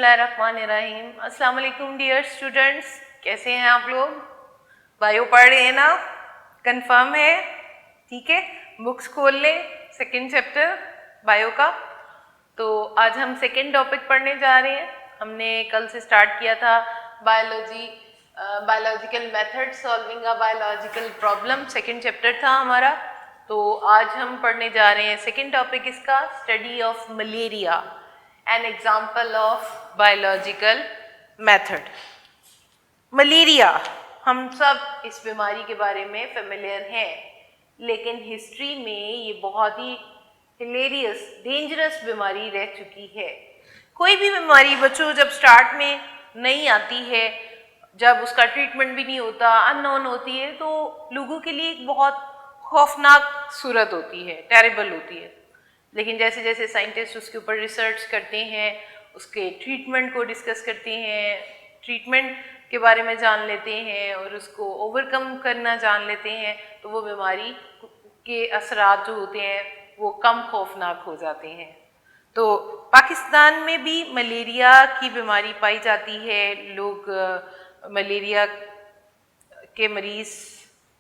बिस्मिल्लाहिर्रहमानिर्रहीम। अस्सलाम वालेकुम डियर स्टूडेंट्स, कैसे हैं आप लोग? बायो पढ़ रहे हैं ना? कंफर्म है? ठीक है, बुक्स खोल लें। सेकंड चैप्टर बायो का। तो आज हम सेकंड टॉपिक पढ़ने जा रहे हैं। हमने कल से स्टार्ट किया था biological method solving a biological problem, second chapter था हमारा। तो आज हम पढ़ने जा रहे हैं सेकंड टॉपिक इसका, study of malaria, N example of biological method. Malaria, हम सब इस बीमारी के बारे में फेमिलियर हैं, लेकिन हिस्ट्री में ये बहुत ही हिलेरियस, डेंजरस बीमारी रह चुकी है। कोई भी बीमारी बच्चों जब स्टार्ट में नहीं आती है, जब उसका ट्रीटमेंट भी नहीं होता, अननोन होती है, तो लोगों के लिए एक बहुत खौफनाक सूरत होती है, टेरिबल होती है। लेकिन जैसे जैसे साइंटिस्ट उसके ऊपर रिसर्च करते हैं, उसके ट्रीटमेंट को डिस्कस करते हैं, ट्रीटमेंट के बारे में जान लेते हैं और उसको ओवरकम करना जान लेते हैं, तो वो बीमारी के असरात जो होते हैं वो कम खौफनाक हो जाते हैं। तो पाकिस्तान में भी मलेरिया की बीमारी पाई जाती है। लोग मलेरिया के मरीज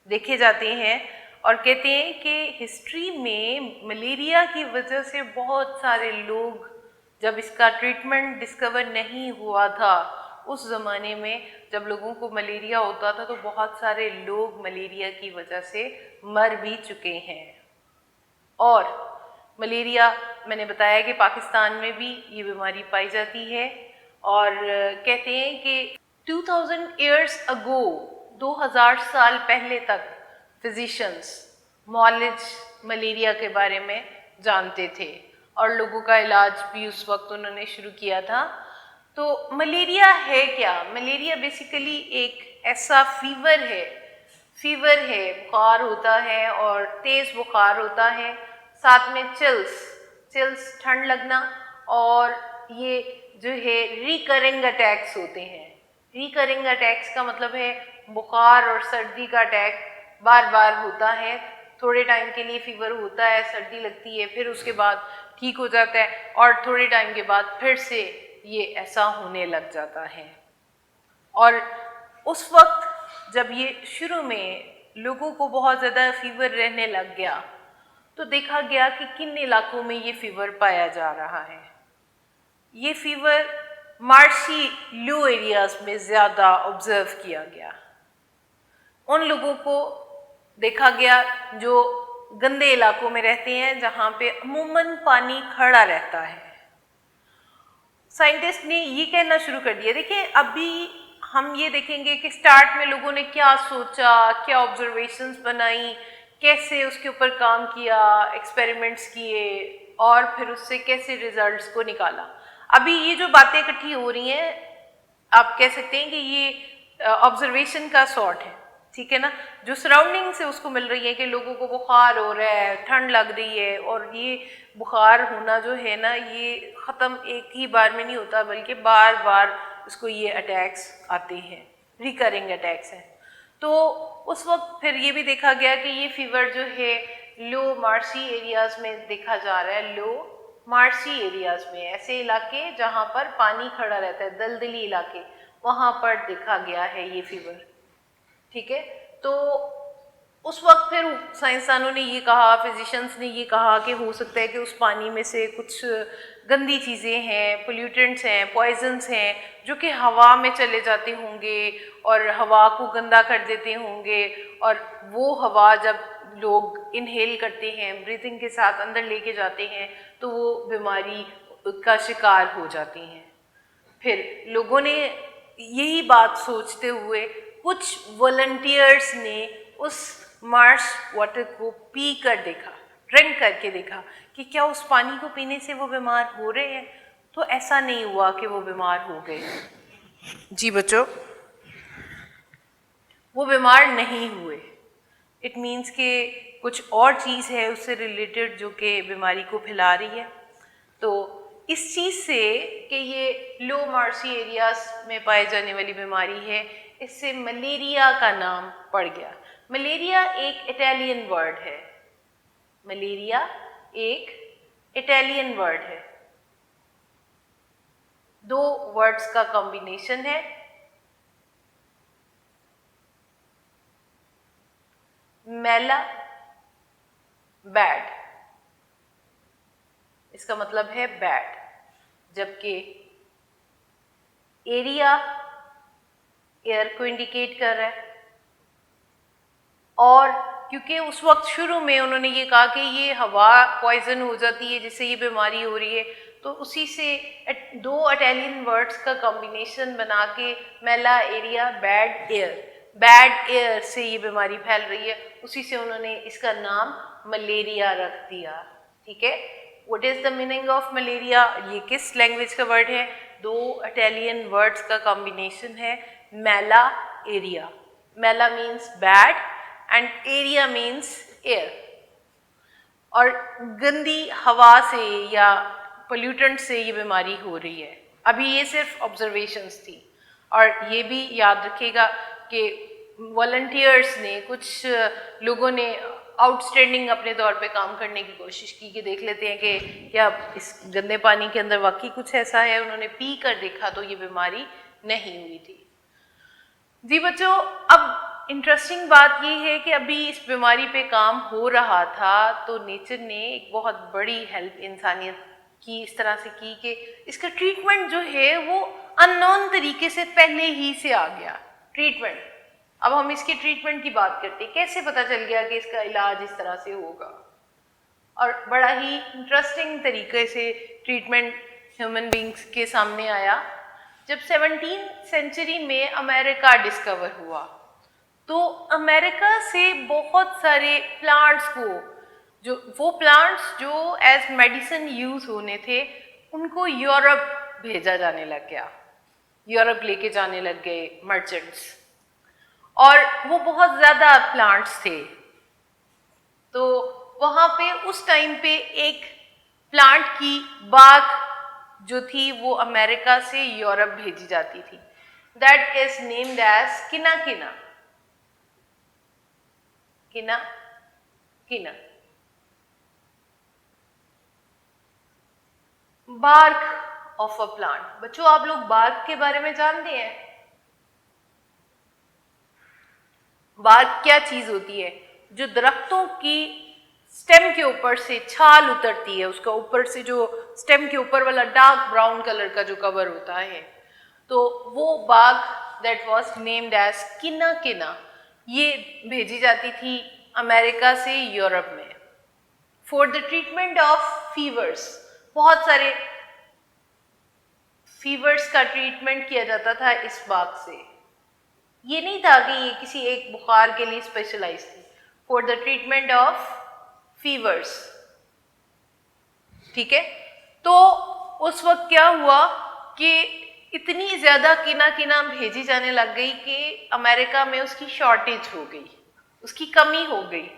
देखे जाते हैं और कहते हैं कि हिस्ट्री में मलेरिया की वजह से बहुत सारे लोग, जब इसका ट्रीटमेंट डिस्कवर नहीं हुआ था, उस ज़माने में जब लोगों को मलेरिया होता था, तो बहुत सारे लोग मलेरिया की वजह से मर भी चुके हैं। और मलेरिया, मैंने बताया कि पाकिस्तान में भी ये बीमारी पाई जाती है और कहते हैं कि 2000 ईयर्स अगो, 2000 साल पहले तक फिजिशियंस मॉलेज मलेरिया के बारे में जानते थे और लोगों का इलाज भी उस वक्त उन्होंने शुरू किया था। तो मलेरिया है क्या? मलेरिया बेसिकली एक ऐसा फीवर है, बुखार होता है और तेज़ बुखार होता है, साथ में चिल्स ठंड लगना, और ये जो है रिकरिंग अटैक्स होते हैं। रिकरिंग अटैक्स का मतलब है बुखार और सर्दी का अटैक बार बार होता है। थोड़े टाइम के लिए फीवर होता है, सर्दी लगती है, फिर उसके बाद ठीक हो जाता है और थोड़े टाइम के बाद फिर से ये ऐसा होने लग जाता है। और उस वक्त जब ये शुरू में लोगों को बहुत ज़्यादा फीवर रहने लग गया, तो देखा गया कि किन इलाकों में ये फीवर पाया जा रहा है। ये फीवर मार्शी लो एरियाज में ज़्यादा ऑब्जर्व किया गया। उन लोगों को देखा गया जो गंदे इलाकों में रहते हैं, जहाँ पे अमूमन पानी खड़ा रहता है। साइंटिस्ट ने ये कहना शुरू कर दिया। देखिए, अभी हम ये देखेंगे कि स्टार्ट में लोगों ने क्या सोचा, क्या ऑब्जर्वेशंस बनाई, कैसे उसके ऊपर काम किया, एक्सपेरिमेंट्स किए और फिर उससे कैसे रिजल्ट्स को निकाला। अभी ये जो बातें इकट्ठी हो रही हैं, आप कह सकते हैं कि ये ऑब्जर्वेशन का सॉर्ट है, ठीक है ना, जो सराउंडिंग से उसको मिल रही है कि लोगों को बुखार हो रहा है, ठंड लग रही है, और ये बुखार होना जो है ना, ये ख़त्म एक ही बार में नहीं होता, बल्कि बार बार उसको ये अटैक्स आते हैं, रिकरिंग अटैक्स हैं। तो उस वक्त फिर ये भी देखा गया कि ये फीवर जो है लो मार्शी एरियाज़ में देखा जा रहा है। लो मार्शी एरियाज़ में, ऐसे इलाके जहाँ पर पानी खड़ा रहता है, दलदली इलाके, वहाँ पर देखा गया है ये फीवर, ठीक है। तो उस वक्त फिर साइंसदानों ने ये कहा, फिजिशियंस ने ये कहा कि हो सकता है कि उस पानी में से कुछ गंदी चीज़ें हैं, पोल्यूटेंट्स हैं, पॉइजन्स हैं, जो कि हवा में चले जाते होंगे और हवा को गंदा कर देते होंगे, और वो हवा जब लोग इनहेल करते हैं, ब्रीथिंग के साथ अंदर लेके जाते हैं, तो वो बीमारी का शिकार हो जाती हैं। फिर लोगों ने यही बात सोचते हुए कुछ वॉलंटियर्स ने उस मार्श वाटर को पी कर देखा, ड्रिंक करके देखा कि क्या उस पानी को पीने से वो बीमार हो रहे हैं। तो ऐसा नहीं हुआ कि वो बीमार हो गए। जी बच्चों, वो बीमार नहीं हुए। इट मीन्स कि कुछ और चीज़ है उससे रिलेटेड जो कि बीमारी को फैला रही है। तो इस चीज़ से कि ये लो मार्शी एरियाज में पाए जाने वाली बीमारी है, इससे मलेरिया का नाम पड़ गया। मलेरिया एक इटालियन वर्ड है। मलेरिया एक इटालियन वर्ड है। दो वर्ड्स का कॉम्बिनेशन है। मैला बैड, इसका मतलब है बैड, जबकि एरिया एयर को इंडिकेट कर रहा है। और क्योंकि उस वक्त शुरू में उन्होंने ये कहा कि ये हवा पॉइजन हो जाती है जिससे ये बीमारी हो रही है, तो उसी से दो इटालियन वर्ड्स का कॉम्बिनेशन बना के मैला एरिया बैड एयर से ये बीमारी फैल रही है, उसी से उन्होंने इसका नाम मलेरिया रख दिया। ठीक है, what is the meaning of malaria? ये किस लैंग्वेज का वर्ड है? दो इटालियन वर्ड्स का कॉम्बिनेशन है, मैला एरिया। मैला means bad and area means air. और गंदी हवा से या पोल्यूटेंट से ये बीमारी हो रही है। अभी ये सिर्फ ऑब्जर्वेशंस थी। और ये भी याद रखिएगा कि वॉलंटियर्स ने, कुछ लोगों ने आउटस्टैंडिंग अपने तौर पे काम करने की कोशिश की कि देख लेते हैं कि क्या इस गंदे पानी के अंदर वाकई कुछ ऐसा है। उन्होंने पी कर देखा तो ये बीमारी नहीं हुई थी। जी बच्चों, अब इंटरेस्टिंग बात ये है कि अभी इस बीमारी पे काम हो रहा था तो नेचर ने एक बहुत बड़ी हेल्प इंसानियत की इस तरह से की कि इसका ट्रीटमेंट जो है वो अननोन तरीके से पहले ही से आ गया। ट्रीटमेंट, अब हम इसके ट्रीटमेंट की बात करते हैं। कैसे पता चल गया कि इसका इलाज इस तरह से होगा? और बड़ा ही इंटरेस्टिंग तरीके से ट्रीटमेंट ह्यूमन बींग्स के सामने आया। जब 17th सेंचुरी में अमेरिका डिस्कवर हुआ तो अमेरिका से बहुत सारे प्लांट्स को, जो वो प्लांट्स जो एज मेडिसिन यूज होने थे, उनको यूरोप भेजा जाने लग गया। यूरोप लेके जाने लग गए मर्चेंट्स, और वो बहुत ज़्यादा प्लांट्स थे। तो वहाँ पे उस टाइम पे एक प्लांट की बाग जो थी वो अमेरिका से यूरोप भेजी जाती थी। दैट इज नेम्ड एज किना किना। किना किना बार्क ऑफ अ प्लांट। बच्चों, आप लोग बार्क के बारे में जानते हैं? बार्क क्या चीज होती है? जो दरख्तों की स्टेम के ऊपर से छाल उतरती है, उसका ऊपर से जो स्टेम के ऊपर वाला डार्क ब्राउन कलर का जो कवर होता है, तो वो बाग दैट वाज नेम्ड एज किना किना, ये भेजी जाती थी अमेरिका से यूरोप में for the treatment of fevers. बहुत सारे फीवर्स का ट्रीटमेंट किया जाता था इस बाग से। ये नहीं था कि ये किसी एक बुखार के लिए स्पेशलाइज थी, for the treatment of fevers. ठीक है, तो उस वक्त क्या हुआ कि इतनी ज्यादा किना किना भेजी जाने लग गई कि अमेरिका में उसकी शॉर्टेज हो गई, उसकी कमी हो गई।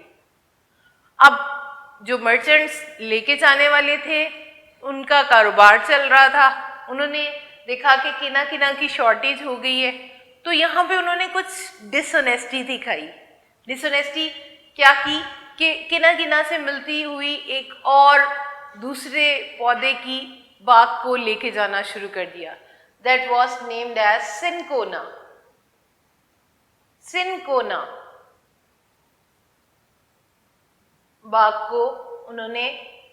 अब जो मर्चेंट्स लेके जाने वाले थे उनका कारोबार चल रहा था, उन्होंने देखा कि किना किना की शॉर्टेज हो गई है, तो यहाँ पे उन्होंने कुछ डिसऑनेस्टी दिखाई। डिसऑनेस्टी क्या की कि किना किना से मिलती हुई एक और दूसरे पौधे की बाग को लेके जाना शुरू कर दिया। That was named as cinchona. Cinchona बाग को उन्होंने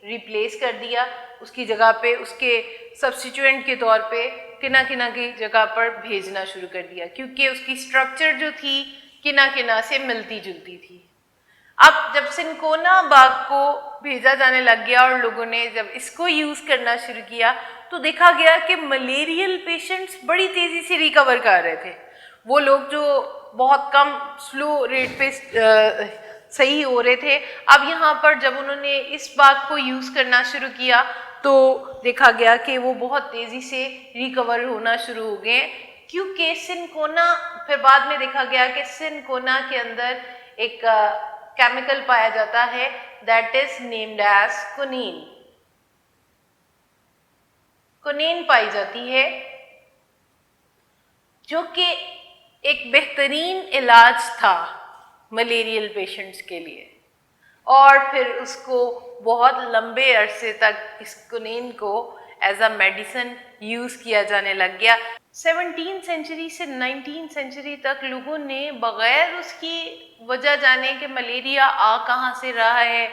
रिप्लेस कर दिया, उसकी जगह पे उसके सब्स्टिट्यूएंट के तौर पे किना किना की जगह पर भेजना शुरू कर दिया, क्योंकि उसकी स्ट्रक्चर जो थी किना किना से मिलती जुलती थी। अब जब सिनकोना बाग को भेजा जाने लग गया और लोगों ने जब इसको यूज करना शुरू किया तो देखा गया कि मलेरियल पेशेंट्स बड़ी तेजी से रिकवर कर रहे थे। वो लोग जो बहुत कम स्लो रेट पे सही हो रहे थे, अब यहाँ पर जब उन्होंने इस बाग को यूज करना शुरू किया तो देखा गया कि वो बहुत तेजी से रिकवर होना शुरू हो गए, क्योंकि सिनकोना, फिर बाद में देखा गया कि सिनकोना के अंदर एक केमिकल पाया जाता है दैट इज नेम्ड एज कुनीन। कुनीन पाई जाती है जो कि एक बेहतरीन इलाज था मलेरियल पेशेंट्स के लिए, और फिर उसको बहुत लंबे अरसे तक इस कुनीन को एज अ मेडिसिन यूज़ किया जाने लग गया। 17th सेंचुरी से 19th सेंचुरी तक लोगों ने बग़ैर उसकी वजह जाने कि मलेरिया आ कहाँ से रहा है,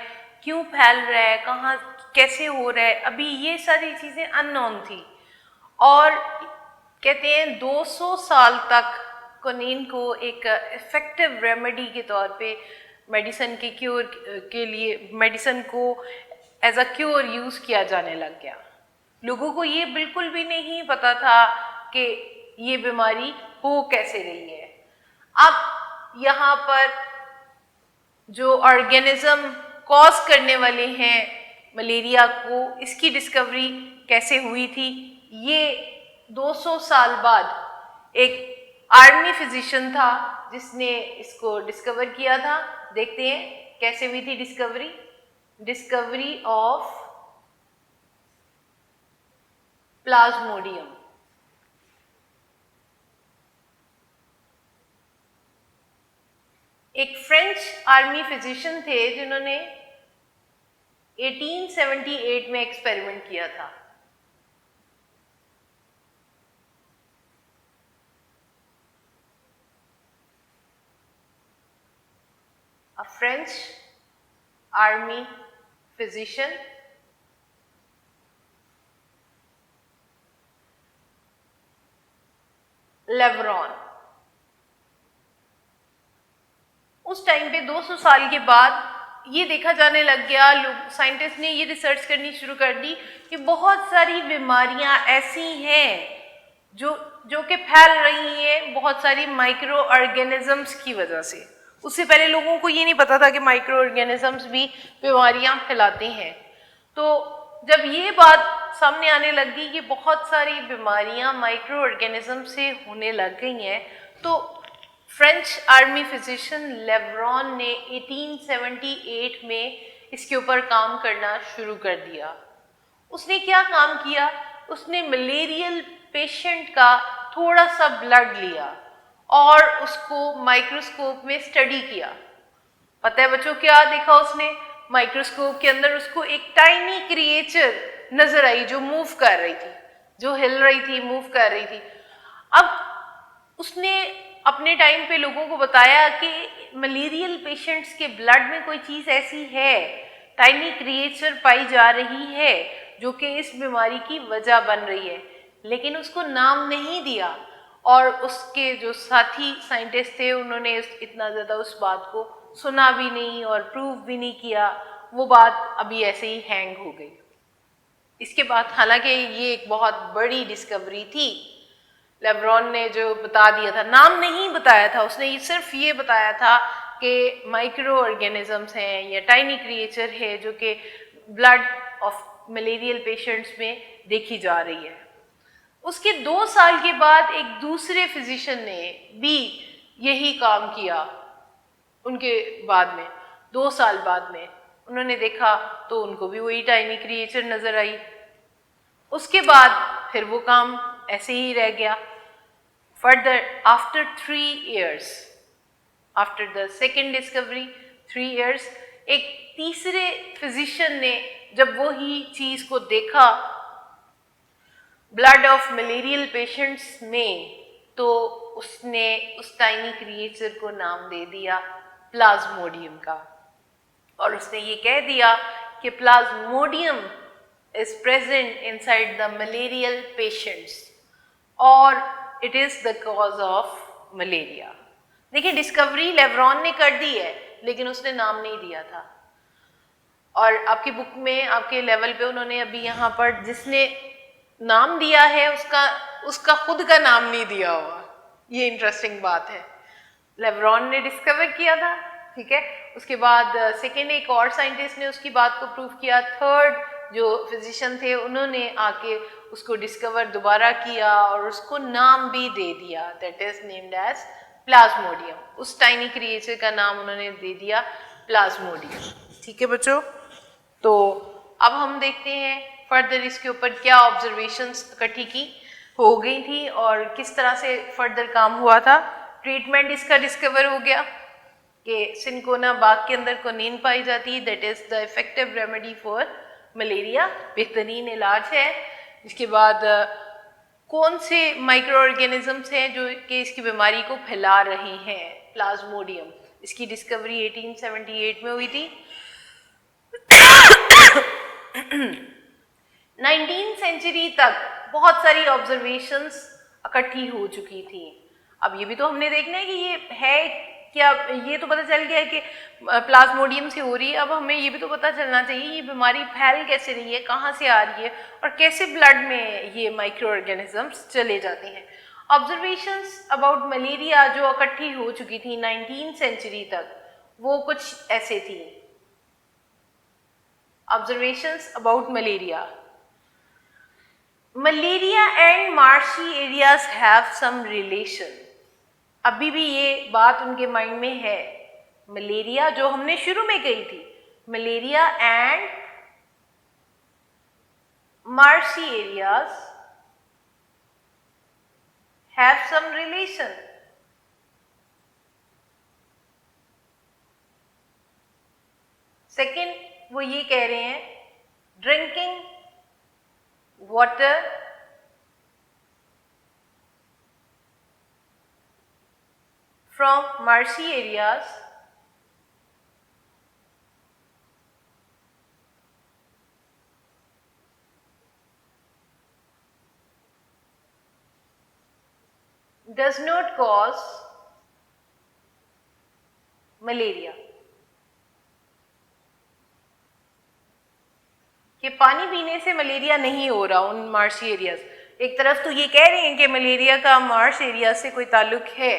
क्यों फैल रहा है, कहाँ कैसे हो रहा है, अभी ये सारी चीज़ें अननोन थी। और कहते हैं 200 साल तक क्विनीन को एक इफ़ेक्टिव रेमेडी के तौर पे मेडिसिन के क्योर के लिए मेडिसिन को एज अ क्योर यूज़ किया जाने लग गया। लोगों को ये बिल्कुल भी नहीं पता था कि ये बीमारी हो कैसे रही है। अब यहाँ पर जो ऑर्गेनिज्म कॉज करने वाले हैं मलेरिया को, इसकी डिस्कवरी कैसे हुई थी, ये 200 साल बाद एक आर्मी फिजिशियन था जिसने इसको डिस्कवर किया था। देखते हैं कैसे हुई थी डिस्कवरी ऑफ प्लाज्मोडियम। एक फ्रेंच आर्मी फिजिशियन थे जिन्होंने 1878 में एक्सपेरिमेंट किया था। A French army physician लेवरॉन। उस टाइम पे 200 साल के बाद ये देखा जाने लग गया, लोग साइंटिस्ट ने ये रिसर्च करनी शुरू कर दी कि बहुत सारी बीमारियां ऐसी हैं जो कि फैल रही हैं बहुत सारी माइक्रो ऑर्गेनिजम्स की वजह से। उससे पहले लोगों को ये नहीं पता था कि माइक्रो ऑर्गेनिजम्स भी बीमारियां फैलाती हैं। तो जब ये बात सामने आने लग गई कि बहुत सारी बीमारियां माइक्रो ऑर्गेनिज्म से होने लग गई हैं, तो फ्रेंच आर्मी फिजिशियन लेवरॉन ने 1878 में इसके ऊपर काम करना शुरू कर दिया। उसने क्या काम किया, उसने मलेरियल पेशेंट का थोड़ा सा ब्लड लिया और उसको माइक्रोस्कोप में स्टडी किया। पता है बच्चों क्या देखा उसने? माइक्रोस्कोप के अंदर उसको एक टाइनी क्रिएचर नजर आई जो मूव कर रही थी, जो हिल रही थी, मूव कर रही थी। अब उसने अपने टाइम पे लोगों को बताया कि मलेरियल पेशेंट्स के ब्लड में कोई चीज़ ऐसी है, टाइनी क्रिएचर पाई जा रही है जो कि इस बीमारी की वजह बन रही है, लेकिन उसको नाम नहीं दिया। और उसके जो साथी साइंटिस्ट थे उन्होंने इतना ज़्यादा उस बात को सुना भी नहीं और प्रूव भी नहीं किया। वो बात अभी ऐसे ही हैंग हो गई। इसके बाद हालांकि ये एक बहुत बड़ी डिस्कवरी थी, लेवरॉन ने जो बता दिया था, नाम नहीं बताया था उसने, सिर्फ ये बताया था कि माइक्रो ऑर्गेनिजम्स हैं या टाइनी क्रिएचर है जो कि ब्लड ऑफ मलेरियल पेशेंट्स में देखी जा रही है। उसके 2 साल के बाद एक दूसरे फिजिशियन ने भी यही काम किया। उनके बाद में 2 साल बाद में उन्होंने देखा तो उनको भी वही टाइनी क्रिएचर नजर आई। उसके बाद फिर वो काम ऐसे ही रह गया। Further after 3 years, after the second discovery 3 years, एक तीसरे फिजिशियन ने जब वो ही चीज को देखा ब्लड ऑफ मलेरियल पेशेंट्स में, तो उसने उस टाइनी क्रिएचर को नाम दे दिया प्लाज्मोडियम का। और उसने ये कह दिया कि plasmodium is present inside the malarial patients और it is the cause of malaria. देखिए डिस्कवरी लेवरॉन ने कर दी है लेकिन उसने नाम नहीं दिया था। और आपकी बुक में आपके लेवल पे उन्होंने अभी यहाँ पर जिसने नाम दिया है उसका खुद का नाम नहीं दिया हुआ। ये इंटरेस्टिंग बात है। लेवरॉन ने डिस्कवर किया था, ठीक है, उसके बाद सेकेंड एक और साइंटिस्ट ने उसकी बात को प्रूव किया, थर्ड जो फिजिशियन थे उन्होंने आके उसको डिस्कवर दोबारा किया और उसको नाम भी दे दिया, that is named as plasmodium. उस टाइनी क्रिएचर का नाम उन्होंने दे दिया प्लाज्मोडियम। ठीक है बच्चों, तो अब हम देखते हैं फर्दर इसके ऊपर क्या ऑब्जर्वेशंस इकट्ठी की हो गई थी और किस तरह से फर्दर काम हुआ था। ट्रीटमेंट इसका डिस्कवर हो गया कि सिनकोना बाग के अंदर क्विनीन पाई जाती है, that is the effective remedy for malaria, बेहतरीन इलाज है। इसके बाद कौन से माइक्रो ऑर्गेनिजम्स हैं जो कि इसकी बीमारी को फैला रहे हैं, प्लाज्मोडियम। इसकी डिस्कवरी 1878 में हुई थी। 19th सेंचुरी तक बहुत सारी ऑब्जर्वेशंस इकट्ठी हो चुकी थी। अब ये भी तो हमने देखना है कि ये है क्या, ये तो पता चल गया है कि प्लाज्मोडियम से हो रही है। अब हमें ये भी तो पता चलना चाहिए ये बीमारी फैल कैसे रही है, कहाँ से आ रही है और कैसे ब्लड में ये माइक्रो ऑर्गेनिजम्स चले जाते हैं। ऑब्जर्वेशंस अबाउट मलेरिया जो इकट्ठी हो चुकी थी 19th सेंचुरी तक, वो कुछ ऐसे थी। Observations about malaria and marshy areas have some relation. अभी भी ये बात उनके माइंड में है। मलेरिया जो हमने शुरू में कही थी, malaria and marshy areas have some relation. Second, वो ये कह रहे हैं drinking water from marshy areas does not cause malaria। कि पानी पीने से मलेरिया नहीं हो रहा उन मार्शी एरियाज। एक तरफ तो ये कह रहे हैं कि मलेरिया का मार्श एरिया से कोई ताल्लुक है,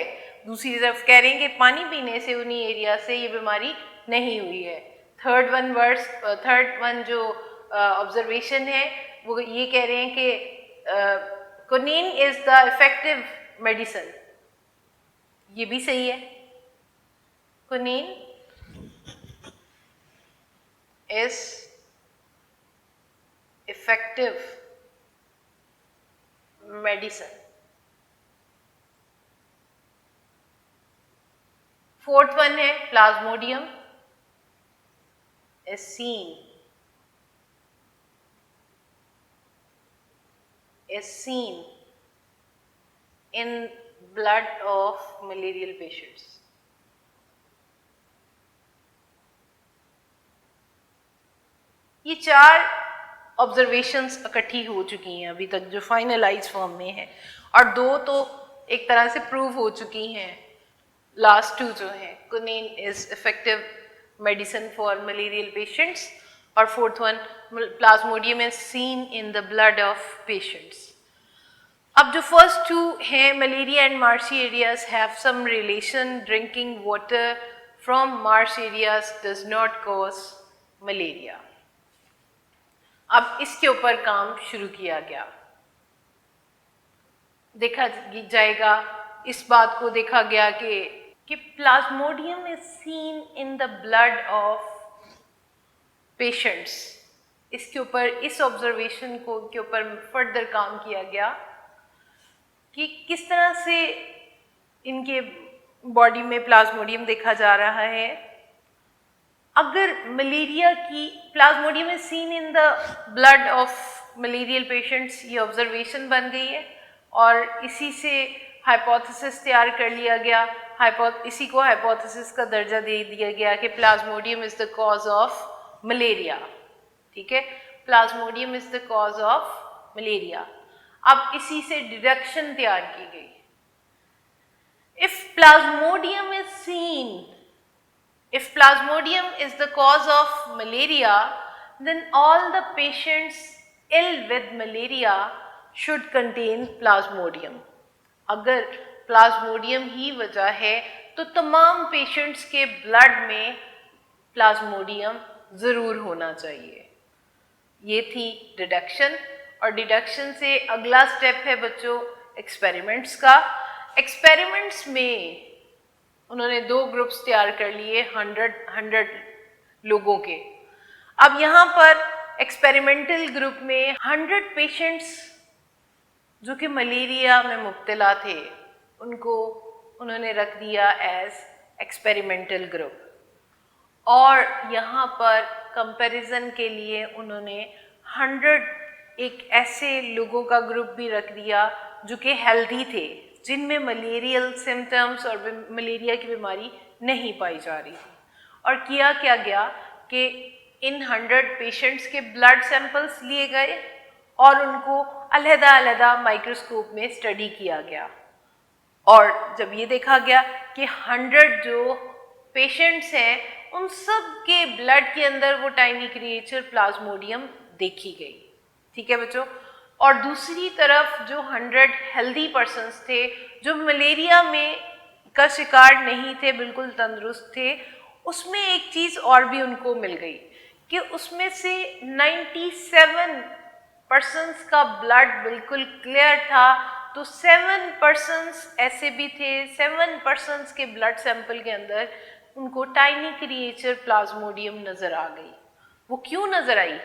दूसरी तरफ कह रहे हैं कि पानी पीने से उन्हीं एरिया से ये बीमारी नहीं हुई है। थर्ड वन जो ऑब्जर्वेशन है वो ये कह रहे हैं कि quinine is the effective medicine. ये भी सही है, quinine is effective medicine. Fourth one है plasmodium is seen in blood of malarial patients। ये चार ऑब्जर्वेशंस इकट्ठी हो चुकी हैं अभी तक जो फाइनलाइज फॉर्म में है, और दो तो एक तरह से प्रूव हो चुकी हैं। लास्ट टू जो है quinine is effective medicine for malarial patients, और fourth one plasmodium is seen in the blood of patients. अब जो फर्स्ट टू हैं malaria and marshy areas have some relation, drinking water from marsh areas does not cause malaria. अब इसके ऊपर काम शुरू किया गया, देखा जाएगा, इस बात को देखा गया कि plasmodium is seen in the blood of patients. इसके ऊपर, इस ऑब्जर्वेशन को के ऊपर फर्दर काम किया गया कि किस तरह से इनके बॉडी में प्लाज्मोडियम देखा जा रहा है। अगर मलेरिया की Plasmodium is seen in the blood of malarial patients, ये ऑब्जर्वेशन बन गई है और इसी से हाइपोथेसिस तैयार कर लिया गया। इसी को हाइपोथेसिस का दर्जा दे दिया गया कि plasmodium is the cause of malaria. ठीक है, plasmodium is the cause of malaria. अब इसी से डिडक्शन तैयार की गई। If Plasmodium is the cause of malaria, then all the patients ill with malaria should contain plasmodium। अगर प्लाज्मोडियम ही वजह है तो तमाम पेशेंट्स के ब्लड में प्लाज्मोडियम ज़रूर होना चाहिए। ये थी डिडक्शन, और डिडक्शन से अगला स्टेप है बच्चों एक्सपेरिमेंट्स का। एक्सपेरिमेंट्स में उन्होंने दो ग्रुप्स तैयार कर लिए 100 लोगों के। अब यहाँ पर एक्सपेरिमेंटल ग्रुप में 100 पेशेंट्स जो कि मलेरिया में मुब्तला थे उनको उन्होंने रख दिया एज एक्सपेरिमेंटल ग्रुप, और यहाँ पर कंपैरिजन के लिए उन्होंने 100 एक ऐसे लोगों का ग्रुप भी रख दिया जो कि हेल्दी थे, जिनमें मलेरियल सिम्टम्स और मलेरिया की बीमारी नहीं पाई जा रही थी। और किया क्या गया कि इन 100 पेशेंट्स के ब्लड सैंपल्स लिए गए और उनको अलग-अलग माइक्रोस्कोप में स्टडी किया गया। और जब ये देखा गया कि 100 जो पेशेंट्स हैं उन सब के ब्लड के अंदर वो टाइनी क्रिएचर प्लाज्मोडियम देखी गई। ठीक है बच्चों। और दूसरी तरफ जो 100 हेल्दी पर्सन्स थे जो मलेरिया में का शिकार नहीं थे, बिल्कुल तंदुरुस्त थे, उसमें एक चीज़ और भी उनको मिल गई कि उसमें से 97 पर्सन्स का ब्लड बिल्कुल क्लियर था। तो 7 पर्सन्स ऐसे भी थे, 7 पर्सन्स के ब्लड सैंपल के अंदर उनको टाइनी क्रिएचर प्लाज्मोडियम नज़र आ गई। वो क्यों नज़र आई?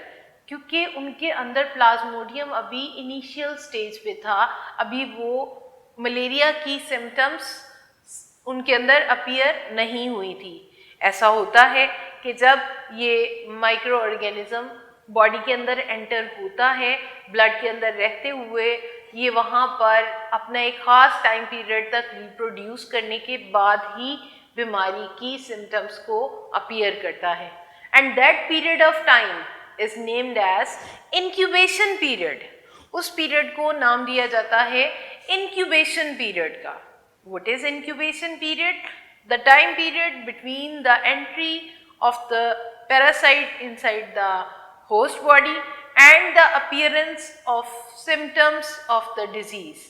क्योंकि उनके अंदर प्लाज्मोडियम अभी इनिशियल स्टेज पे था, अभी वो मलेरिया की सिम्टम्स उनके अंदर अपीयर नहीं हुई थी। ऐसा होता है कि जब ये माइक्रो ऑर्गेनिज्म बॉडी के अंदर एंटर होता है, ब्लड के अंदर रहते हुए ये वहाँ पर अपना एक ख़ास टाइम पीरियड तक रिप्रोड्यूस करने के बाद ही बीमारी की सिम्टम्स को अपीयर करता है। And that period of time is named as incubation period. उस पीरियड को नाम दिया जाता है इंक्यूबेशन पीरियड का। What is incubation period? The time period between the entry of the parasite inside the host body and the appearance of symptoms of the disease।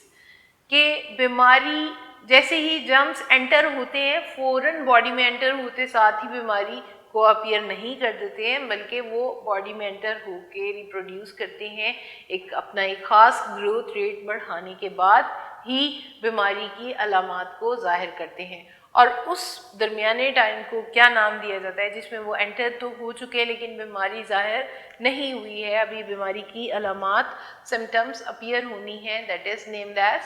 कि बीमारी जैसे ही जर्म्स एंटर होते हैं फौरन बॉडी में एंटर होते साथ ही बीमारी को अपीयर नहीं कर देते हैं, बल्कि वो बॉडी में एंटर होके रिप्रोड्यूस करते हैं, एक अपना एक ख़ास ग्रोथ रेट बढ़ाने के बाद ही बीमारी की अलामात को जाहिर करते हैं। और उस दरमियाने टाइम को क्या नाम दिया जाता है जिसमें वो एंटर तो हो चुके हैं लेकिन बीमारी जाहिर नहीं हुई है, अभी बीमारी की अलामात सिम्टम्स अपीयर होनी है, that is named as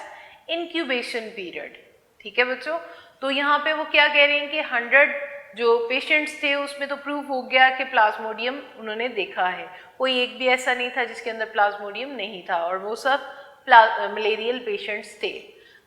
incubation period. ठीक है बच्चों। तो यहाँ पे वो क्या कह रहे हैं कि 100 जो पेशेंट्स थे उसमें तो प्रूफ हो गया कि प्लाज्मोडियम उन्होंने देखा है, कोई एक भी ऐसा नहीं था जिसके अंदर प्लाज्मोडियम नहीं था, और वो सब मलेरियल पेशेंट्स थे।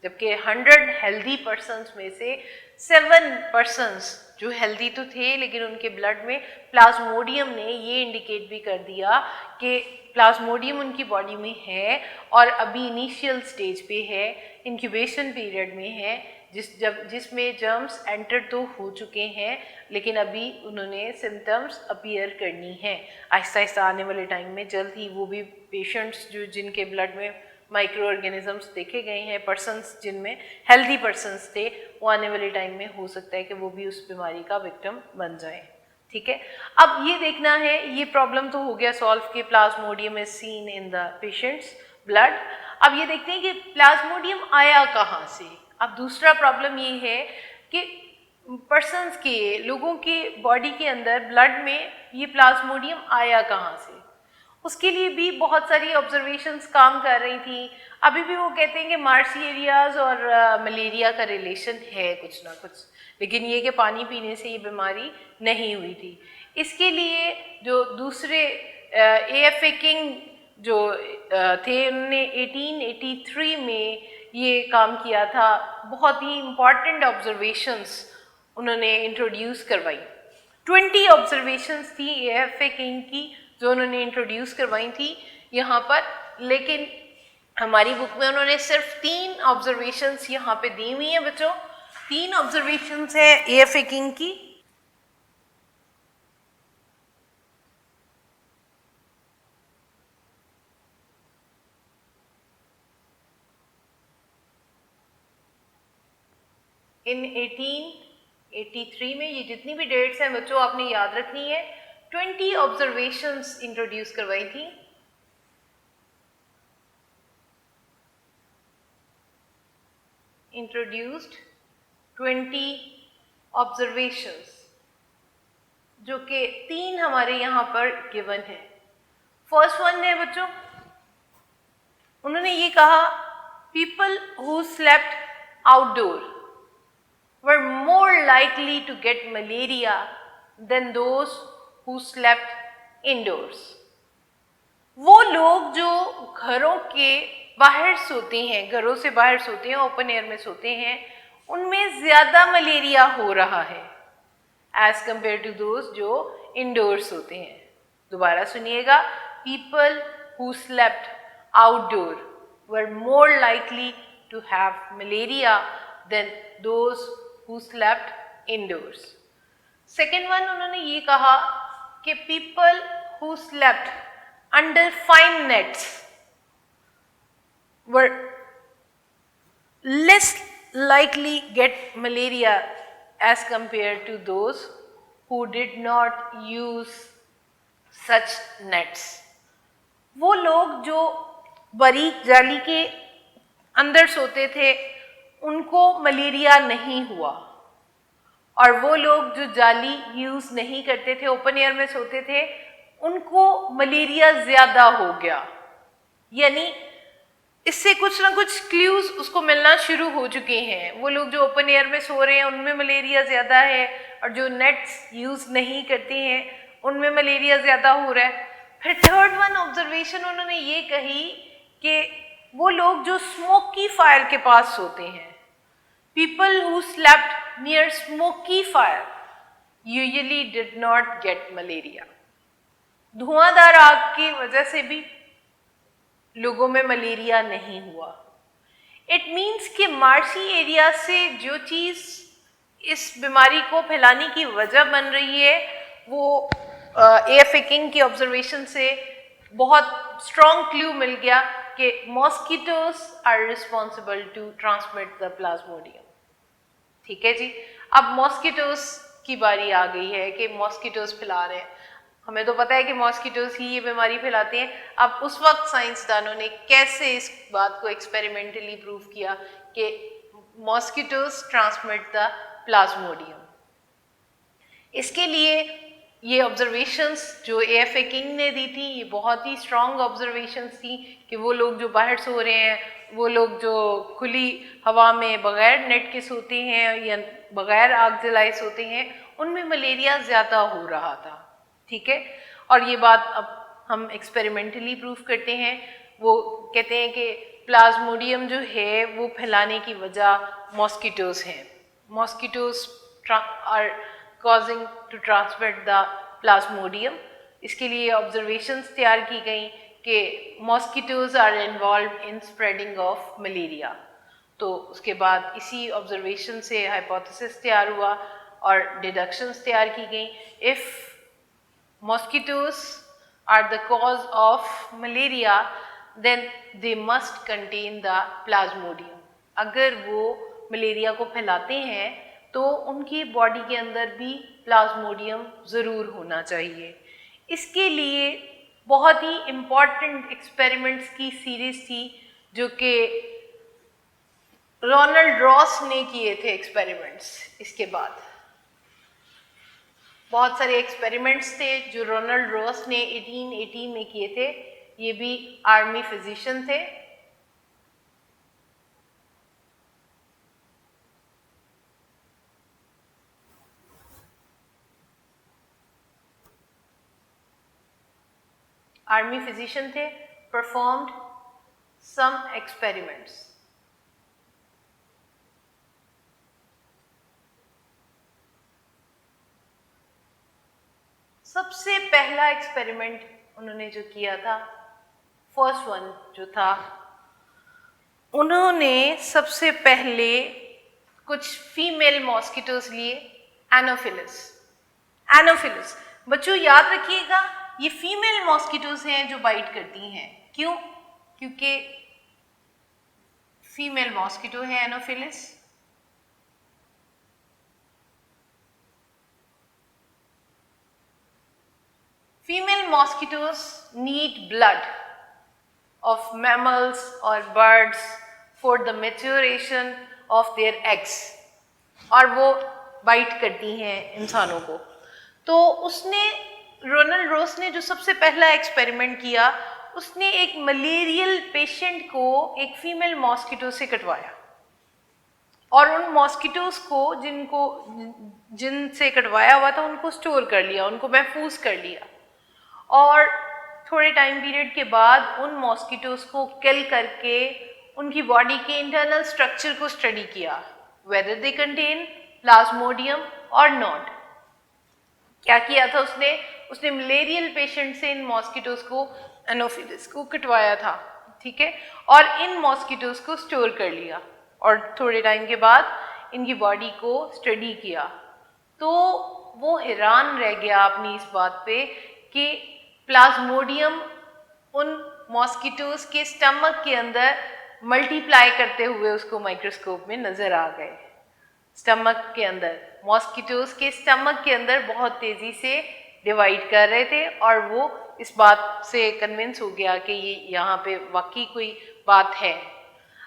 जबकि 100 हेल्दी पर्सन्स में से 7 पर्सन्स जो हेल्दी तो थे लेकिन उनके ब्लड में प्लाज्मोडियम ने ये इंडिकेट भी कर दिया कि प्लाज्मोडियम उनकी बॉडी में है और अभी इनिशियल स्टेज पे है, इंक्यूबेशन पीरियड में है, जिसमें जर्म्स एंटर तो हो चुके हैं लेकिन अभी उन्होंने सिम्टम्स अपीयर करनी है। आहिस्ता आहिस्ता आने वाले टाइम में जल्द ही वो भी पेशेंट्स जो जिनके ब्लड में माइक्रो ऑर्गेनिजम्स देखे गए हैं, पर्सन्स जिनमें हेल्दी पर्सन्स थे, वो आने वाले टाइम में हो सकता है कि वो भी उस बीमारी का विक्टिम बन जाए। ठीक है। अब ये देखना है, ये प्रॉब्लम तो हो गया सॉल्व कि plasmodium is seen in the patients blood. अब ये देखते हैं कि प्लाज्मोडियम आया कहाँ से। अब दूसरा प्रॉब्लम ये है कि पर्सन्स के लोगों के बॉडी के अंदर ब्लड में ये प्लाज्मोडियम आया कहाँ से। उसके लिए भी बहुत सारी ऑब्जर्वेशंस काम कर रही थी। अभी भी वो कहते हैं कि मार्सी एरियाज और मलेरिया का रिलेशन है कुछ ना कुछ, लेकिन ये कि पानी पीने से ये बीमारी नहीं हुई थी। इसके लिए जो दूसरे AFA किंग जो थे उन्होंने 1883 में ये काम किया था। बहुत ही इम्पॉर्टेंट ऑब्जर्वेशंस उन्होंने इंट्रोड्यूस करवाई। 20 ऑब्जर्वेशंस थी AFA किंग की जो उन्होंने इंट्रोड्यूस करवाई थी यहाँ पर, लेकिन हमारी बुक में उन्होंने सिर्फ 3 ऑब्जर्वेशंस यहाँ पे दी हुई हैं बच्चों। 3 ऑब्जर्वेशंस है AFA किंग की। इन 1883 में ये जितनी भी डेट्स हैं बच्चों आपने याद रखनी है। 20 ऑब्जर्वेशंस इंट्रोड्यूस करवाई थी। इंट्रोड्यूस्ड 20 ऑब्जर्वेशंस, जो कि 3 हमारे यहाँ पर गिवन है। फर्स्ट वन है बच्चों, उन्होंने ये कहा people who slept outdoor were more likely to get malaria than those who slept indoors। वो लोग जो घरों के बाहर सोते हैं, घरों से बाहर सोते हैं, ओपन एयर में सोते हैं, उनमें ज़्यादा मलेरिया हो रहा है एज कंपेयर टू दोज जो इंडोर्स होते हैं। दोबारा सुनिएगा, people who slept outdoor were more likely to have malaria than those who slept indoors. Second one उन्होंने ये कहा कि people who slept under fine nets were less likely get malaria as compared to those who did not use such nets। वो लोग जो बारीक जाली के अंदर सोते थे उनको मलेरिया नहीं हुआ, और वो लोग जो जाली यूज नहीं करते थे, ओपन एयर में सोते थे, उनको मलेरिया ज्यादा हो गया। यानी इससे कुछ ना कुछ क्ल्यूज उसको मिलना शुरू हो चुके हैं। वो लोग जो ओपन एयर में सो रहे हैं उनमें मलेरिया ज़्यादा है, और जो नेट्स यूज़ नहीं करते हैं उनमें मलेरिया ज़्यादा हो रहा है। फिर थर्ड वन ऑब्जर्वेशन उन्होंने ये कही कि वो लोग जो स्मोकी फायर के पास सोते हैं, people who slept near smoky fire usually did not gate malaria. धुआंधार आग की वजह से भी लोगों में मलेरिया नहीं हुआ। इट मीन्स कि मार्शी एरिया से जो चीज़ इस बीमारी को फैलाने की वजह बन रही है वो AFA किंग की ऑब्जर्वेशन से बहुत स्ट्रॉन्ग क्लू मिल गया कि mosquitoes are responsible to transmit the plasmodium. ठीक है जी, अब मॉस्किटोज की बारी आ गई है कि मॉस्किटोज फैला रहे हैं। हमें तो पता है कि मॉस्किटोज ही ये बीमारी फैलाते हैं। अब उस वक्त साइंसदानों ने कैसे इस बात को एक्सपेरिमेंटली प्रूव किया कि मॉस्किटोज ट्रांसमिट द प्लाज्मोडियम। इसके लिए ये ऑब्जर्वेशंस जो AFA किंग ने दी थी, ये बहुत ही स्ट्रॉन्ग ऑब्जर्वेशंस थी कि वो लोग जो बाहर सो रहे हैं, वो लोग जो खुली हवा में बगैर नेट के सोते हैं या बगैर आग जलाए सोते हैं, उनमें मलेरिया ज़्यादा हो रहा था। ठीक है, और ये बात अब हम एक्सपेरिमेंटली प्रूव करते हैं। वो कहते हैं कि प्लाज्मोडियम जो है वो फैलाने की वजह मॉस्किटोज हैं। Mosquitoes are causing to transmit the plasmodium. इसके लिए ऑब्जर्वेशंस तैयार की गई कि mosquitoes are involve in spreading of malaria. तो उसके बाद इसी ऑब्जर्वेशन से हाइपोथेसिस तैयार हुआ और डिडक्शंस तैयार की गई। If mosquitoes are the cause of malaria then they must contain the plasmodium। अगर वो मलेरिया को फैलाते हैं तो उनकी बॉडी के अंदर भी प्लाज्मोडियम ज़रूर होना चाहिए। इसके लिए बहुत ही इम्पॉर्टेंट एक्सपेरिमेंट्स की सीरीज़ थी जो कि रोनाल्ड रॉस ने किए थे एक्सपेरिमेंट्स। इसके बाद बहुत सारे एक्सपेरिमेंट्स थे जो रोनाल्ड रॉस ने 1818 में किए थे। ये भी आर्मी फिजिशियन थे। आर्मी फिजिशियन थे, परफॉर्म्ड सम एक्सपेरिमेंट्स। सबसे पहला एक्सपेरिमेंट उन्होंने जो किया था, फर्स्ट वन जो था, उन्होंने सबसे पहले कुछ फीमेल मॉस्किटोज लिए, एनोफिलिस। एनोफिलिस बच्चों याद रखिएगा, ये फीमेल मॉस्किटोज हैं जो बाइट करती हैं। क्यों? क्योंकि फीमेल मॉस्किटो है Anopheles. Female mosquitoes need blood of mammals or birds for the maturation of their eggs, और वो बाइट करती हैं इंसानों को। तो उसने रोनाल्ड रॉस ने जो सबसे पहला एक्सपेरिमेंट किया, उसने एक मलेरियल पेशेंट को एक फीमेल मॉस्किटो से कटवाया और उन मॉस्किटोज को जिनसे कटवाया हुआ था उनको स्टोर कर लिया, उनको महफूज कर लिया। और थोड़े टाइम पीरियड के बाद उन मॉस्किटोज को किल करके उनकी बॉडी के इंटरनल स्ट्रक्चर को स्टडी किया, वेदर दे कंटेन प्लाज्मोडियम और नॉट। क्या किया था उसने मलेरियल पेशेंट से इन मॉस्किटोज को, एनोफिलिस को कटवाया था, ठीक है, और इन मॉस्किटोज को स्टोर कर लिया और थोड़े टाइम के बाद इनकी बॉडी को स्टडी किया। तो वो हैरान रह गया अपनी इस बात पे कि प्लाज्मोडियम उन मॉस्किटोज के स्टमक के अंदर मल्टीप्लाई करते हुए उसको माइक्रोस्कोप में नजर आ गए। स्टमक के अंदर, मॉस्किटोज के स्टमक के अंदर बहुत तेजी से डिवाइड कर रहे थे और वो इस बात से कन्विंस हो गया कि ये यहाँ पे वाकई कोई बात है।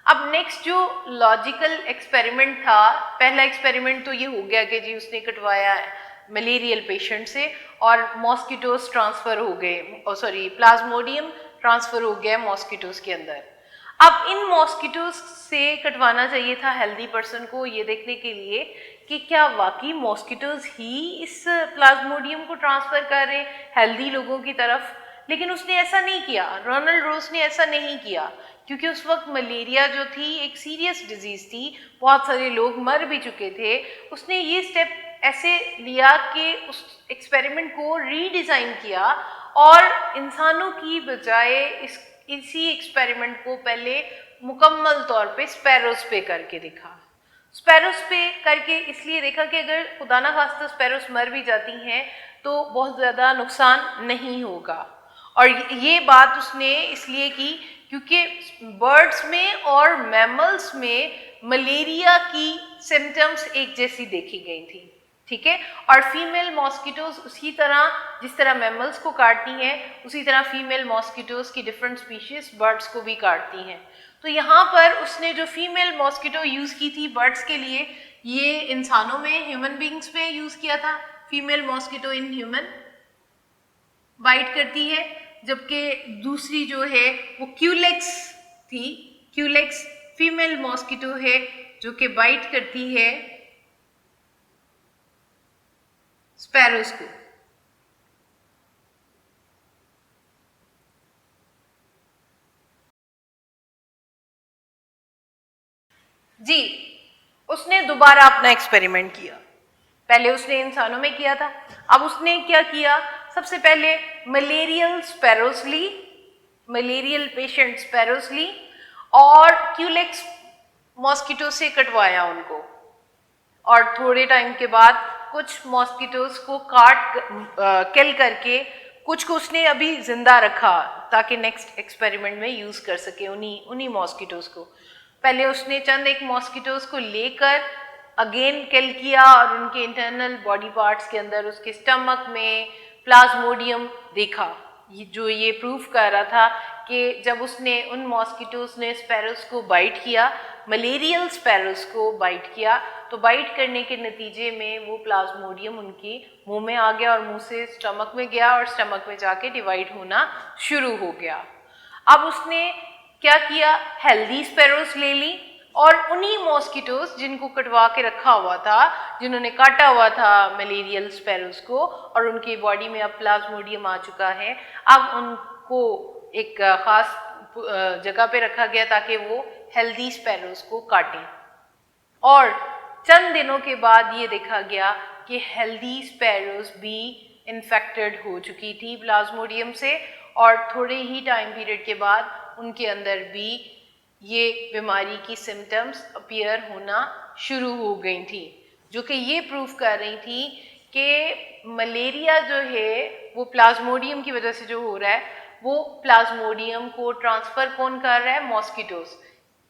अब नेक्स्ट जो लॉजिकल एक्सपेरिमेंट था, पहला एक्सपेरिमेंट तो ये हो गया कि जी उसने कटवाया मलेरियल पेशेंट से और मॉस्किटोज ट्रांसफर हो गए, प्लाज्मोडियम ट्रांसफर हो गया मॉस्किटोज के अंदर। अब इन मॉस्किटोज से कटवाना चाहिए था हेल्दी पर्सन को, ये देखने के लिए कि क्या वाकई मॉस्किटोज ही इस प्लाज्मोडियम को ट्रांसफर कर रहे हेल्दी लोगों की तरफ, लेकिन उसने ऐसा नहीं किया। रोनाल्ड रोज ने ऐसा नहीं किया क्योंकि उस वक्त मलेरिया जो थी एक सीरियस डिजीज थी, बहुत सारे लोग मर भी चुके थे। उसने ये स्टेप ऐसे लिया कि उस एक्सपेरिमेंट को रीडिज़ाइन किया और इंसानों की बजाय इसी एक्सपेरिमेंट को पहले मुकम्मल तौर पे स्पैरोस पे करके देखा। स्पैरोस पे करके इसलिए देखा कि अगर खुदा ना खास्ता स्पैरोस मर भी जाती हैं तो बहुत ज़्यादा नुकसान नहीं होगा। और ये बात उसने इसलिए की क्योंकि बर्ड्स में और मैमल्स में मलेरिया की सिम्टम्स एक जैसी देखी गई थी, ठीक है, और फीमेल मॉस्किटोज उसी तरह जिस तरह मैमल्स को काटती हैं उसी तरह फीमेल मॉस्किटोज की डिफरेंट स्पीशीज बर्ड्स को भी काटती हैं। तो यहाँ पर उसने जो फीमेल मॉस्किटो यूज़ की थी बर्ड्स के लिए, ये इंसानों में, ह्यूमन बींग्स में यूज़ किया था। Female mosquito in human bite करती है, जबकि दूसरी जो है वो क्यूलेक्स थी। क्यूलेक्स फीमेल मॉस्किटो है जो कि बाइट करती है स्पैरोस को। जी, उसने दोबारा अपना एक्सपेरिमेंट किया। पहले उसने इंसानों में किया था, अब उसने क्या किया, सबसे पहले मलेरियल स्पैरोस ली, मलेरियल पेशेंट स्पैरोस ली और क्यूलेक्स मॉस्किटो से कटवाया उनको। और थोड़े टाइम के बाद कुछ मॉस्किटोज को किल करके कुछ को उसने अभी जिंदा रखा ताकि नेक्स्ट एक्सपेरिमेंट में यूज़ कर सके उन्हीं मॉस्किटोज को। पहले उसने चंद एक मॉस्किटोज को लेकर अगेन किल किया और उनके इंटरनल बॉडी पार्ट्स के अंदर उसके स्टमक में प्लाज्मोडियम देखा, जो ये प्रूफ कर रहा था कि जब उसने उन मॉस्किटोज ने स्पैरोस को बाइट किया, मलेरियल स्पैरोस को बाइट किया, तो बाइट करने के नतीजे में वो प्लाज्मोडियम उनके मुंह में आ गया और मुंह से स्टमक में गया और स्टमक में जाके डिवाइड होना शुरू हो गया। अब उसने क्या किया, हेल्दी स्पैरोस ले ली और उन्हीं मॉस्किटोज जिनको कटवा के रखा हुआ था, जिन्होंने काटा हुआ था मलेरियल स्पैरोस को और उनकी बॉडी में अब प्लाज्मोडियम आ चुका है, अब उनको एक ख़ास जगह पे रखा गया ताकि वो हेल्दी स्पैरोस को काटें। और चंद दिनों के बाद ये देखा गया कि हेल्दी स्पैरोस भी इन्फेक्टेड हो चुकी थी प्लाज्मोडियम से और थोड़े ही टाइम पीरियड के बाद उनके अंदर भी ये बीमारी की सिम्टम्स अपीयर होना शुरू हो गई थी, जो कि ये प्रूफ कर रही थी कि मलेरिया जो है वो प्लाज्मोडियम की वजह से जो हो रहा है, वो प्लाज्मोडियम को ट्रांसफ़र कौन कर रहा है, मॉस्किटोज।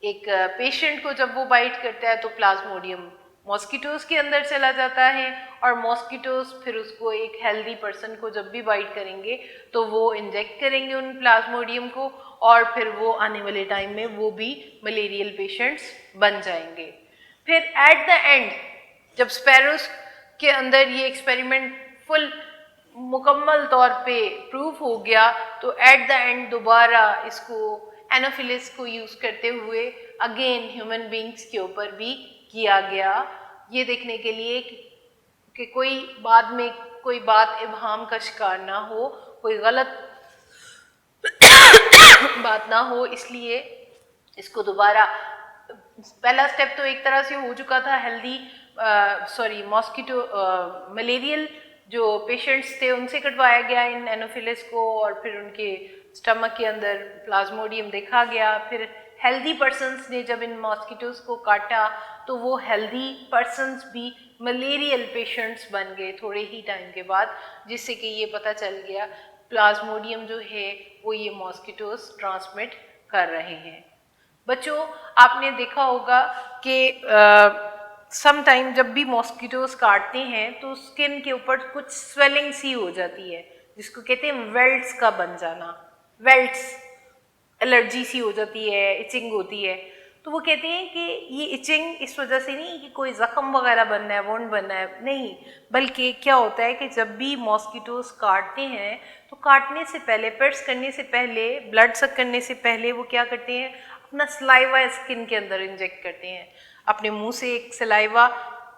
एक पेशेंट को जब वो बाइट करता है तो प्लाज्मोडियम मॉस्किटोज के अंदर चला जाता है और मॉस्किटोज फिर उसको एक हेल्दी पर्सन को जब भी बाइट करेंगे तो वो इंजेक्ट करेंगे उन प्लाज्मोडियम को और फिर वो आने वाले टाइम में वो भी मलेरियल पेशेंट्स बन जाएंगे। फिर एट द एंड जब स्पैरोस के अंदर ये एक्सपेरिमेंट फुल मुकम्मल तौर पे प्रूफ हो गया तो एट द एंड दोबारा इसको एनोफिलिस को यूज़ करते हुए अगेन ह्यूमन बींग्स के ऊपर भी किया गया, ये देखने के लिए कि कोई बाद में कोई बात इबहाम का शिकार ना हो, कोई गलत बात ना हो, इसलिए इसको दोबारा, पहला स्टेप तो एक तरह से हो चुका था, हेल्दी मॉस्किटो मलेरियल जो पेशेंट्स थे उनसे कटवाया गया इन एनोफिलिस को, और फिर उनके स्टमक के अंदर प्लाज्मोडियम देखा गया। फिर हेल्दी पर्सन्स ने जब इन मॉस्किटोज को काटा तो वो हेल्दी पर्सन्स भी मलेरियल पेशेंट्स बन गए थोड़े ही टाइम के बाद, जिससे कि ये पता चल गया प्लाज्मोडियम जो है वो ये मॉस्किटोज ट्रांसमिट कर रहे हैं। बच्चों, आपने देखा होगा कि सम टाइम जब भी मॉस्किटोज काटते हैं तो स्किन के ऊपर कुछ स्वेलिंग सी हो जाती है, जिसको कहते हैं वेल्ट्स का बन जाना। वेल्ट्स, एलर्जी सी हो जाती है, इचिंग होती है। तो वो कहते हैं कि ये इचिंग इस वजह से नहीं कि कोई ज़ख्म वगैरह बनना है, वोंड बनना है, नहीं, बल्कि क्या होता है कि जब भी मॉस्किटोज काटते हैं तो काटने से पहले, पेट्स करने से पहले, ब्लड सक करने से पहले वो क्या करते हैं, अपना सलाइवा स्किन के अंदर इंजेक्ट करते हैं। अपने मुंह से एक सलाइवा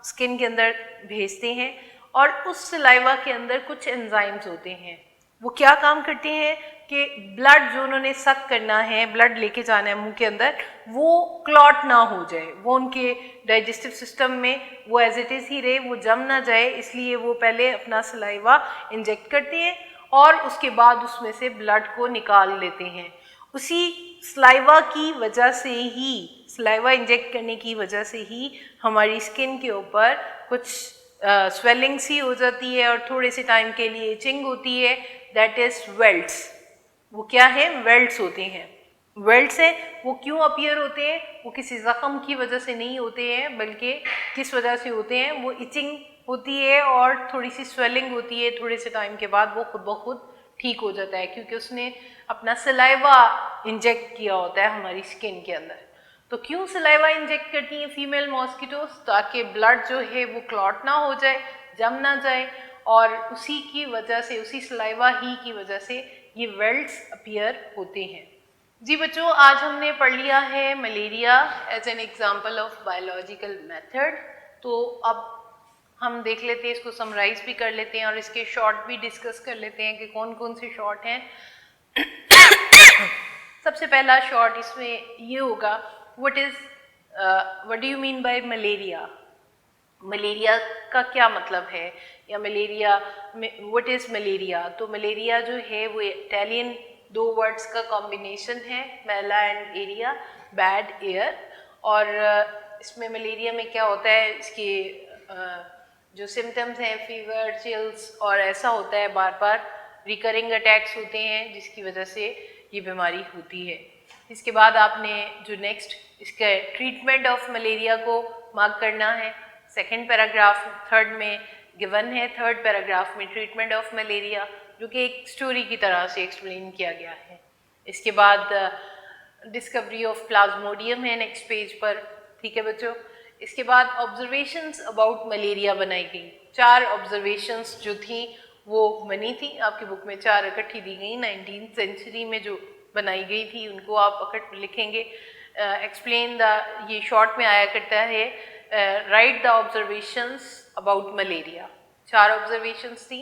स्किन के अंदर भेजते हैं, और उस सलाइवा के अंदर कुछ एंजाइम्स होते हैं। वो क्या काम करते हैं कि ब्लड जो उन्होंने सक करना है, ब्लड लेके जाना है मुंह के अंदर, वो क्लॉट ना हो जाए, वो उनके डाइजेस्टिव सिस्टम में वो एज इट इज़ ही रहे, वो जम ना जाए, इसलिए वो पहले अपना सलाइवा इंजेक्ट करते हैं और उसके बाद उसमें से ब्लड को निकाल लेते हैं। उसी सलाइवा की वजह से ही, सलाइवा इंजेक्ट करने की वजह से ही हमारी स्किन के ऊपर कुछ स्वेलिंग सी हो जाती है और थोड़े से टाइम के लिए इचिंग होती है, दैट इज वेल्ट्स। वो क्या है, वेल्ट्स होते हैं। वेल्ट्स हैं, वो क्यों अपीयर होते हैं, वो किसी ज़ख्म की वजह से नहीं होते हैं, बल्कि किस वजह से होते हैं, वो इचिंग होती है और थोड़ी सी स्वेलिंग होती है, थोड़े से टाइम के बाद वो खुद ब खुद ठीक हो जाता है, क्योंकि उसने अपना सलाइवा इंजेक्ट किया होता है हमारी स्किन के अंदर। तो क्यों सलाइवा इंजेक्ट करती हैं फीमेल मॉस्किटोज, ताकि ब्लड जो है वो क्लॉट ना हो जाए, जम ना जाए, और उसी की वजह से, उसी सलाइवा ही की वजह से ये वेल्ट्स अपीयर होते हैं। जी बच्चों, आज हमने पढ़ लिया है malaria as an example of biological method. तो अब हम देख लेते हैं, इसको समराइज भी कर लेते हैं और इसके शॉर्ट भी डिस्कस कर लेते हैं कि कौन कौन से शॉर्ट हैं। सबसे पहला शॉर्ट इसमें ये होगा, what do you mean by malaria. Malaria का क्या मतलब है, या मलेरिया, व्हाट इज मलेरिया। तो मलेरिया जो है वो इटालियन दो वर्ड्स का कॉम्बिनेशन है, मैला एंड एरिया, बैड एयर। और इसमें मलेरिया में क्या होता है, इसके जो सिम्टम्स हैं, फीवर, चिल्स, और ऐसा होता है बार बार रिकरिंग अटैक्स होते हैं, जिसकी वजह से ये बीमारी होती है। इसके बाद आपने जो नेक्स्ट इसके ट्रीटमेंट ऑफ मलेरिया को मार्क करना है। सेकेंड पैराग्राफ थर्ड में गिवन है, थर्ड पैराग्राफ में ट्रीटमेंट ऑफ मलेरिया, जो कि एक स्टोरी की तरह से एक्सप्लेन किया गया है। इसके बाद डिस्कवरी ऑफ प्लाज्मोडियम है नेक्स्ट पेज पर, ठीक है बच्चों। इसके बाद ऑब्जर्वेशंस अबाउट मलेरिया बनाई गई, 4 ऑब्जर्वेशंस जो थी वो बनी थी, आपकी बुक में 4 इकट्ठी दी गई, 19th सेंचुरी में जो बनाई गई थी उनको आप इकट्ठ लिखेंगे। एक्सप्लेन द, ये शॉर्ट में आया करता है, right the observations about malaria. 4 observations थी,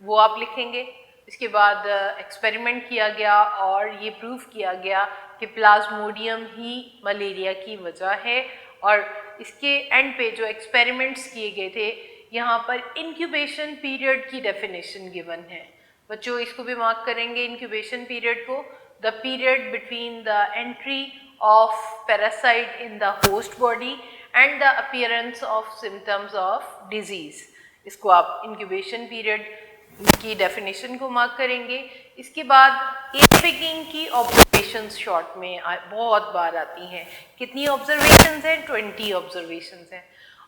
वो आप लिखेंगे। इसके बाद एक्सपेरिमेंट किया गया और ये प्रूव किया गया कि प्लाज्मोडियम ही मलेरिया की वजह है। और इसके एंड पे जो एक्सपेरिमेंट्स किए गए थे, यहाँ पर इंक्यूबेशन पीरियड की डेफिनेशन गिवन है। बच्चों इसको भी मार्क करेंगे, इंक्यूबेशन पीरियड को, the period between the entry of parasite in the host body and the appearance of symptoms of disease. इसको आप इंक्यूबेशन पीरियड की डेफिनेशन को मार्क करेंगे। इसके बाद एग पिकिंग की ऑब्जर्वेशंस शॉर्ट में बहुत बार आती हैं। कितनी ऑब्जर्वेशंस हैं? 20 ऑब्जर्वेशंस हैं।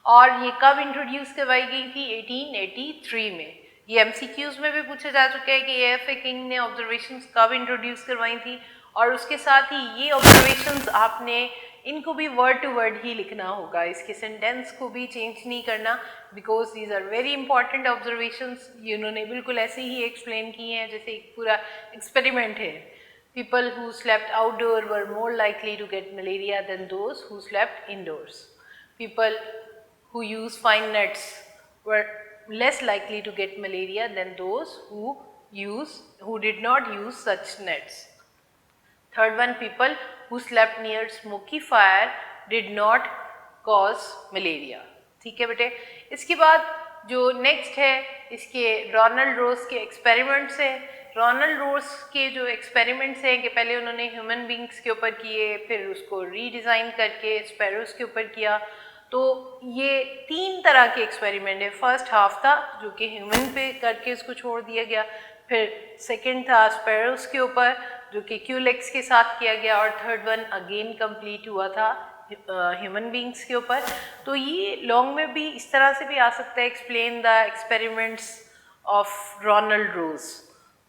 और ये कब इंट्रोड्यूस करवाई गई थी? 1883 में। ये एमसीक्यूज में भी पूछा जा चुका है कि ए.एफ.ए. किंग ने ऑब्जर्वेशंस कब इंट्रोड्यूस करवाई थी। और उसके साथ ही ये ऑब्जर्वेशंस आपने इनको भी वर्ड टू वर्ड ही लिखना होगा, इसके सेंटेंस को भी चेंज नहीं करना, because these are very important observations. इन्होंने बिल्कुल ऐसे ही एक्सप्लेन किए हैं जैसे एक पूरा एक्सपेरिमेंट है। People who slept outdoor were more likely to get malaria than those who slept indoors. People who use fine nets were less likely to get malaria than those who did not use such nets. Third one, people who slept near smoky fire did not cause malaria. ठीक है बेटे। इसके बाद जो next है इसके Ronald रोज के experiments हैं। रोनाल्ड रोज के जो एक्सपेरिमेंट्स हैं कि पहले उन्होंने ह्यूमन बींग्स के ऊपर किए, फिर उसको रीडिज़ाइन करके स्पैरोज के ऊपर किया। तो ये 3 तरह के एक्सपेरिमेंट है। फर्स्ट हाफ था जो कि ह्यूमन पे करके उसको छोड़ दिया गया, फिर सेकंड था स्पैरोज के ऊपर जो कि क्यूलेक्स के साथ किया गया, और थर्ड वन अगेन कंप्लीट हुआ था ह्यूमन बींग्स के ऊपर। तो ये लॉन्ग में भी इस तरह से भी आ सकता है, explain the experiments of Ronald Ross.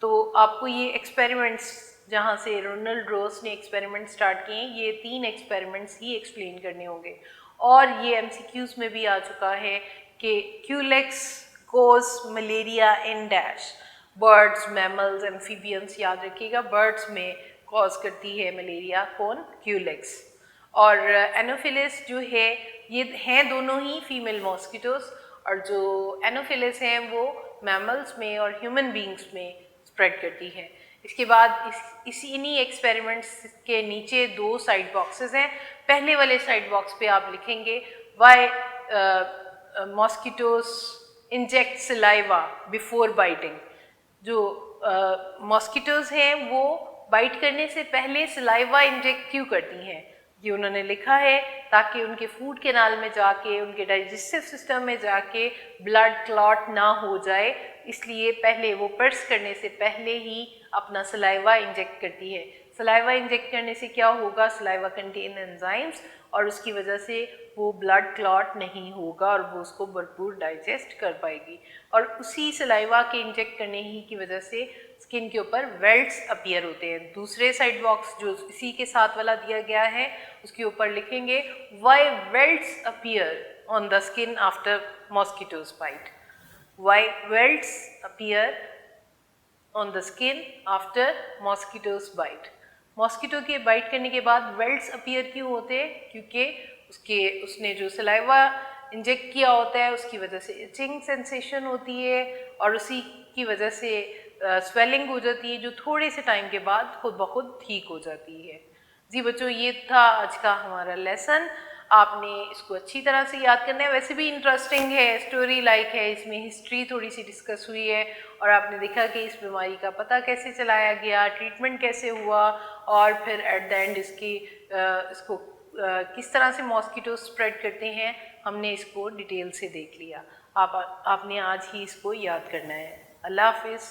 तो आपको ये एक्सपेरिमेंट्स जहाँ से रोनाल्ड रोज ने एक्सपेरिमेंट स्टार्ट किए, ये 3 एक्सपेरिमेंट्स ही एक्सप्लेन करने होंगे। और ये एमसीक्यूज में भी आ चुका है कि culex cause malaria in dash, birds, mammals, amphibians, याद रखिएगा बर्ड्स में कॉज करती है मलेरिया कौन, क्यूलेक्स। और एनोफिलिस जो है ये हैं दोनों ही फीमेल मॉस्किटोज, और जो एनोफिलिस हैं वो मैमल्स में और ह्यूमन बींग्स में स्प्रेड करती है। इसके बाद इन्हीं एक्सपेरिमेंट्स के नीचे 2 साइड बॉक्सेस हैं। पहले वाले साइड बॉक्स पे आप लिखेंगे why mosquitoes inject saliva before biting. जो मॉस्किटोज हैं वो बाइट करने से पहले सलाइवा इंजेक्ट क्यों करती हैं, ये उन्होंने लिखा है ताकि उनके फूड कैनाल में जाके उनके डाइजेस्टिव सिस्टम में जाके ब्लड क्लॉट ना हो जाए, इसलिए पहले वो पर्स करने से पहले ही अपना सलाइवा इंजेक्ट करती है। सलाइवा इंजेक्ट करने से क्या होगा, सलाइवा कंटेन एंजाइम्स और उसकी वजह से वो ब्लड क्लॉट नहीं होगा और वो उसको भरपूर डाइजेस्ट कर पाएगी। और उसी सलाइवा के इंजेक्ट करने ही की वजह से स्किन के ऊपर वेल्ट्स अपीयर होते हैं। दूसरे साइड बॉक्स जो इसी के साथ वाला दिया गया है उसके ऊपर लिखेंगे why welts appear on the skin after mosquitoes bite. Why welts appear on the skin after mosquitoes bite. Mosquito के बाइट करने के बाद वेल्ट्स अपीयर क्यों होते हैं, क्योंकि उसने जो सलाइवा इंजेक्ट किया होता है उसकी वजह से इचिंग सेंसेशन होती है और उसी की वजह से स्वेलिंग हो जाती है जो थोड़े से टाइम के बाद खुद ब खुद ठीक हो जाती है। जी बच्चों, ये था आज का हमारा लेसन। आपने इसको अच्छी तरह से याद करना है। वैसे भी इंटरेस्टिंग है, स्टोरी लाइक है, इसमें हिस्ट्री थोड़ी सी डिस्कस हुई है और आपने देखा कि इस बीमारी का पता कैसे चलाया गया, ट्रीटमेंट कैसे हुआ और फिर एट द एंड इसको किस तरह से मॉस्किटो स्प्रेड करते हैं, हमने इसको डिटेल से देख लिया। आपने आज ही इसको याद करना है। अल्लाह हाफिज़।